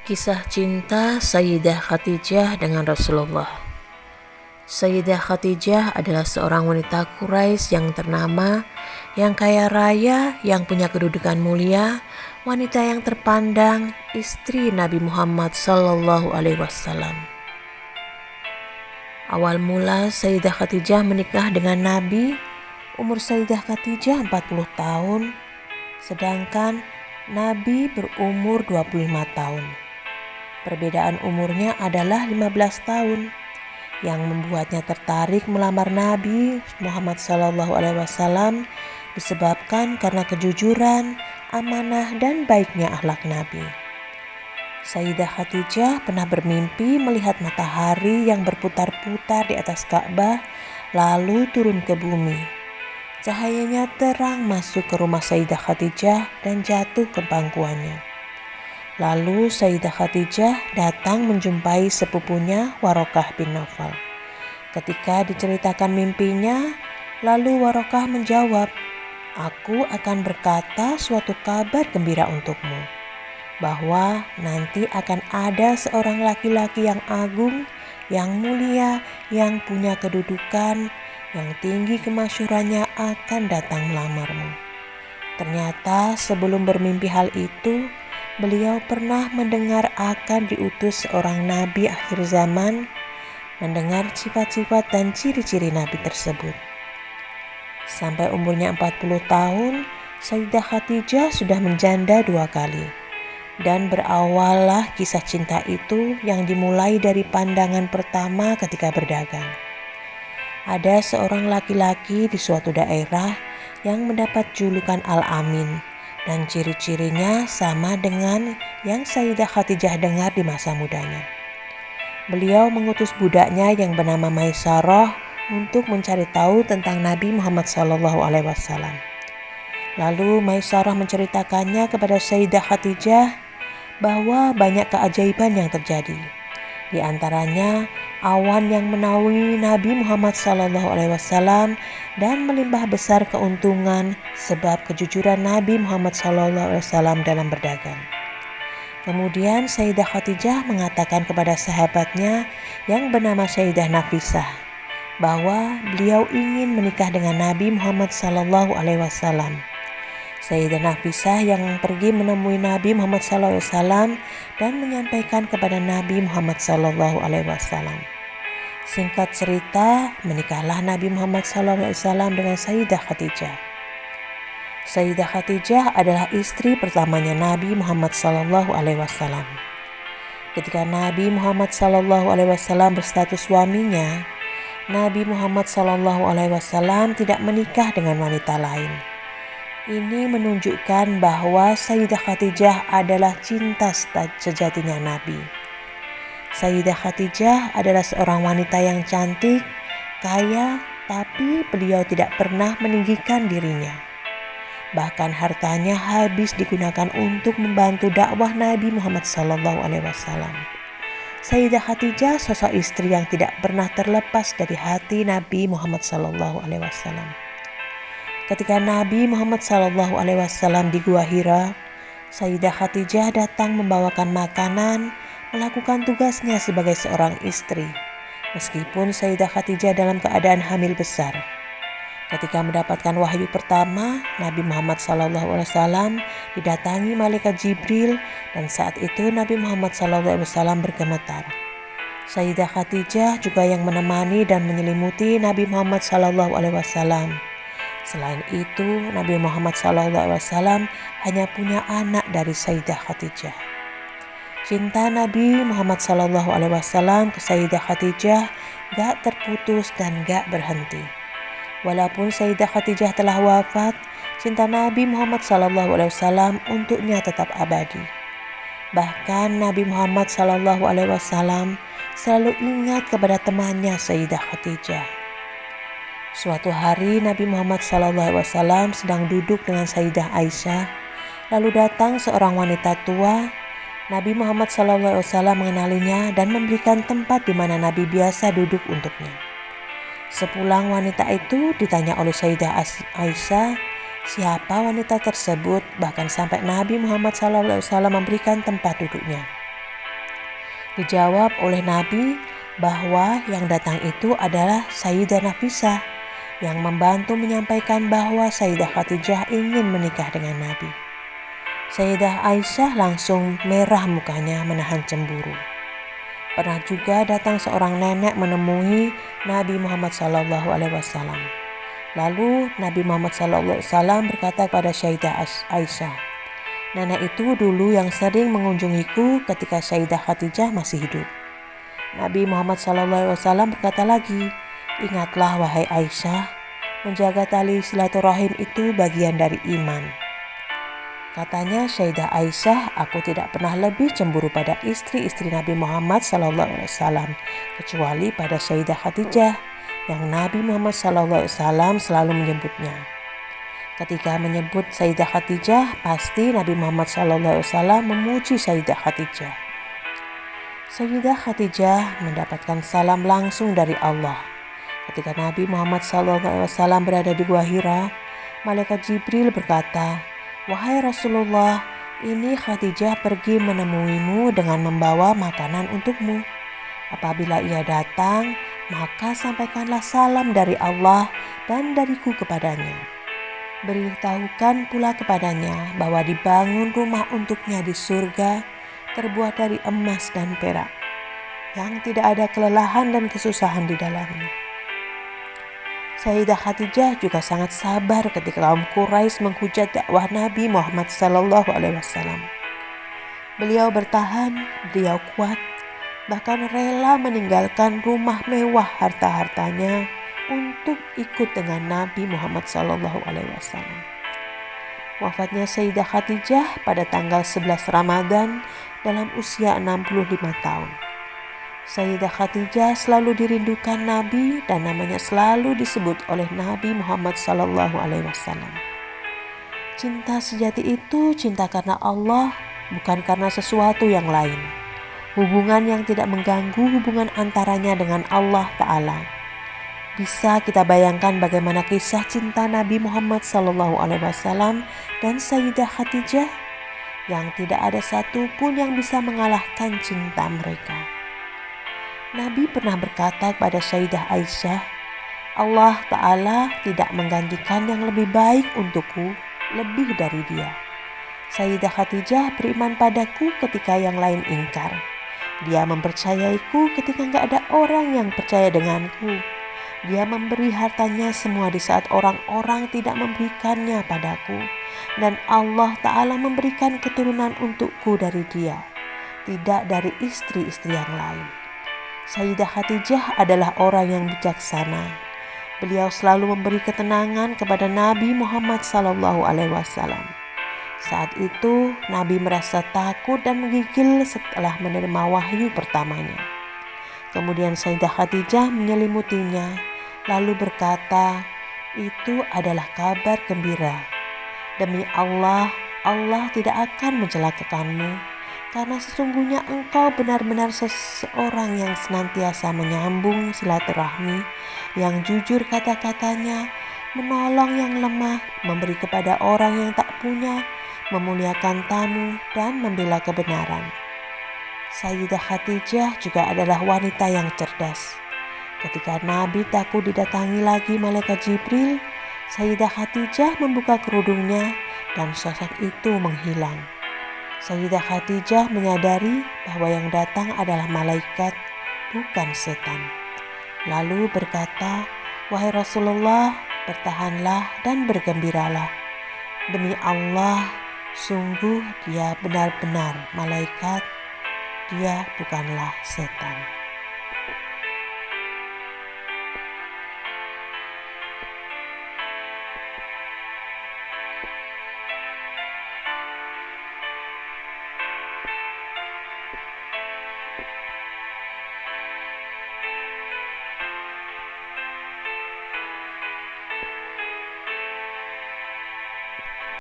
Kisah cinta Sayyidah Khadijah dengan Rasulullah. Sayyidah Khadijah adalah seorang wanita Quraisy yang ternama, yang kaya raya, yang punya kedudukan mulia, wanita yang terpandang, istri Nabi Muhammad SAW. Awal mula Sayyidah Khadijah menikah dengan Nabi, umur Sayyidah Khadijah 40 tahun, sedangkan Nabi berumur 25 tahun. Perbedaan umurnya adalah 15 tahun, yang membuatnya tertarik melamar Nabi Muhammad SAW disebabkan karena kejujuran, amanah, dan baiknya akhlak Nabi. Sayyidah Khadijah pernah bermimpi melihat matahari yang berputar-putar di atas Ka'bah lalu turun ke bumi. Cahayanya terang masuk ke rumah Sayyidah Khadijah dan jatuh ke pangkuannya. Lalu Sayyidah Khadijah datang menjumpai sepupunya Warokah bin Nawfal. Ketika diceritakan mimpinya, lalu Warokah menjawab, "Aku akan berkata suatu kabar gembira untukmu, bahwa nanti akan ada seorang laki-laki yang agung, yang mulia, yang punya kedudukan, yang tinggi kemasyhurannya akan datang melamarmu." Ternyata sebelum bermimpi hal itu, beliau pernah mendengar akan diutus seorang nabi akhir zaman, mendengar sifat-sifat dan ciri-ciri nabi tersebut. Sampai umurnya 40 tahun, Sayyidah Khadijah sudah menjanda 2 kali. Dan berawallah kisah cinta itu yang dimulai dari pandangan pertama ketika berdagang. Ada seorang laki-laki di suatu daerah yang mendapat julukan Al-Amin, dan ciri-cirinya sama dengan yang Sayyidah Khadijah dengar di masa mudanya. Beliau mengutus budaknya yang bernama Maisarah untuk mencari tahu tentang Nabi Muhammad SAW. Lalu Maisarah menceritakannya kepada Sayyidah Khadijah bahwa banyak keajaiban yang terjadi. Di antaranya awan yang menaungi Nabi Muhammad SAW dan melimpah besar keuntungan sebab kejujuran Nabi Muhammad SAW dalam berdagang. Kemudian Sayyidah Khadijah mengatakan kepada sahabatnya yang bernama Sayyidah Nafisah bahwa beliau ingin menikah dengan Nabi Muhammad SAW. Sayyidah Nafisah yang pergi menemui Nabi Muhammad SAW dan menyampaikan kepada Nabi Muhammad SAW. Singkat cerita, menikahlah Nabi Muhammad SAW dengan Sayyidah Khadijah. Sayyidah Khadijah adalah istri pertamanya Nabi Muhammad SAW. Ketika Nabi Muhammad SAW berstatus suaminya, Nabi Muhammad SAW tidak menikah dengan wanita lain. Ini menunjukkan bahwa Sayyidah Khadijah adalah cinta sejatinya Nabi. Sayyidah Khadijah adalah seorang wanita yang cantik, kaya, tapi beliau tidak pernah meninggikan dirinya. Bahkan hartanya habis digunakan untuk membantu dakwah Nabi Muhammad SAW. Sayyidah Khadijah sosok istri yang tidak pernah terlepas dari hati Nabi Muhammad SAW. Ketika Nabi Muhammad SAW di Gua Hira, Sayyidah Khadijah datang membawakan makanan, melakukan tugasnya sebagai seorang istri, meskipun Sayyidah Khadijah dalam keadaan hamil besar. Ketika mendapatkan wahyu pertama, Nabi Muhammad SAW didatangi malaikat Jibril, dan saat itu Nabi Muhammad SAW bergemetar. Sayyidah Khadijah juga yang menemani dan menyelimuti Nabi Muhammad SAW. Selain itu, Nabi Muhammad SAW hanya punya anak dari Sayyidah Khadijah. Cinta Nabi Muhammad SAW ke Sayyidah Khadijah gak terputus dan gak berhenti. Walaupun Sayyidah Khadijah telah wafat, cinta Nabi Muhammad SAW untuknya tetap abadi. Bahkan Nabi Muhammad SAW selalu ingat kepada temannya Sayyidah Khadijah. Suatu hari Nabi Muhammad SAW sedang duduk dengan Sayyidah Aisyah, lalu datang seorang wanita tua. Nabi Muhammad SAW mengenalinya dan memberikan tempat di mana Nabi biasa duduk untuknya. Sepulang wanita itu ditanya oleh Sayyidah Aisyah, siapa wanita tersebut, bahkan sampai Nabi Muhammad SAW memberikan tempat duduknya. Dijawab oleh Nabi bahwa yang datang itu adalah Sayyidah Nafisah yang membantu menyampaikan bahwa Sayyidah Khadijah ingin menikah dengan Nabi. Sayyidah Aisyah langsung merah mukanya menahan cemburu. Pernah juga datang seorang nenek menemui Nabi Muhammad SAW. Lalu Nabi Muhammad SAW berkata kepada Sayyidah Aisyah, "Nenek itu dulu yang sering mengunjungiku ketika Sayyidah Khadijah masih hidup." Nabi Muhammad SAW berkata lagi, "Ingatlah wahai Aisyah, menjaga tali silaturahim itu bagian dari iman." Katanya Sayyidah Aisyah, "Aku tidak pernah lebih cemburu pada istri-istri Nabi Muhammad SAW kecuali pada Sayyidah Khadijah yang Nabi Muhammad SAW selalu menyebutnya. Ketika menyebut Sayyidah Khadijah, pasti Nabi Muhammad SAW memuji Sayyidah Khadijah." Sayyidah Khadijah mendapatkan salam langsung dari Allah. Ketika Nabi Muhammad SAW berada di Gua Hira, Malaikat Jibril berkata, "Wahai Rasulullah, ini Khadijah pergi menemuimu dengan membawa makanan untukmu. Apabila ia datang, maka sampaikanlah salam dari Allah dan dariku kepadanya. Beritahukan pula kepadanya bahwa dibangun rumah untuknya di surga terbuat dari emas dan perak, yang tidak ada kelelahan dan kesusahan di dalamnya." Sayyidah Khadijah juga sangat sabar ketika kaum Quraisy menghujat dakwah Nabi Muhammad SAW. Beliau bertahan, beliau kuat, bahkan rela meninggalkan rumah mewah harta-hartanya untuk ikut dengan Nabi Muhammad SAW. Wafatnya Sayyidah Khadijah pada tanggal 11 Ramadan dalam usia 65 tahun. Sayyidah Khadijah selalu dirindukan Nabi dan namanya selalu disebut oleh Nabi Muhammad SAW. Cinta sejati itu cinta karena Allah, bukan karena sesuatu yang lain. Hubungan yang tidak mengganggu hubungan antaranya dengan Allah Ta'ala. Bisa kita bayangkan bagaimana kisah cinta Nabi Muhammad SAW dan Sayyidah Khadijah, yang tidak ada satupun yang bisa mengalahkan cinta mereka. Nabi pernah berkata kepada Sayyidah Aisyah, "Allah Ta'ala tidak menggantikan yang lebih baik untukku lebih dari dia." Sayyidah Khadijah beriman padaku ketika yang lain ingkar. Dia mempercayaiku ketika gak ada orang yang percaya denganku. Dia memberi hartanya semua di saat orang-orang tidak memberikannya padaku. Dan Allah Ta'ala memberikan keturunan untukku dari dia, tidak dari istri-istri yang lain. Sayyidah Khadijah adalah orang yang bijaksana. Beliau selalu memberi ketenangan kepada Nabi Muhammad SAW. Saat itu Nabi merasa takut dan menggigil setelah menerima wahyu pertamanya. Kemudian Sayyidah Khadijah menyelimutinya lalu berkata, "Itu adalah kabar gembira. Demi Allah, Allah tidak akan mencelakakanmu. Karena sesungguhnya engkau benar-benar seseorang yang senantiasa menyambung silaturahmi, yang jujur kata-katanya, menolong yang lemah, memberi kepada orang yang tak punya, memuliakan tamu, dan membela kebenaran." Sayyidah Khadijah juga adalah wanita yang cerdas. Ketika Nabi takut didatangi lagi Malaikat Jibril, Sayyidah Khadijah membuka kerudungnya dan sosok itu menghilang. Sayyidah Khadijah menyadari bahwa yang datang adalah malaikat, bukan setan. Lalu berkata, "Wahai Rasulullah, bertahanlah dan bergembiralah. Demi Allah, sungguh dia benar-benar malaikat, dia bukanlah setan."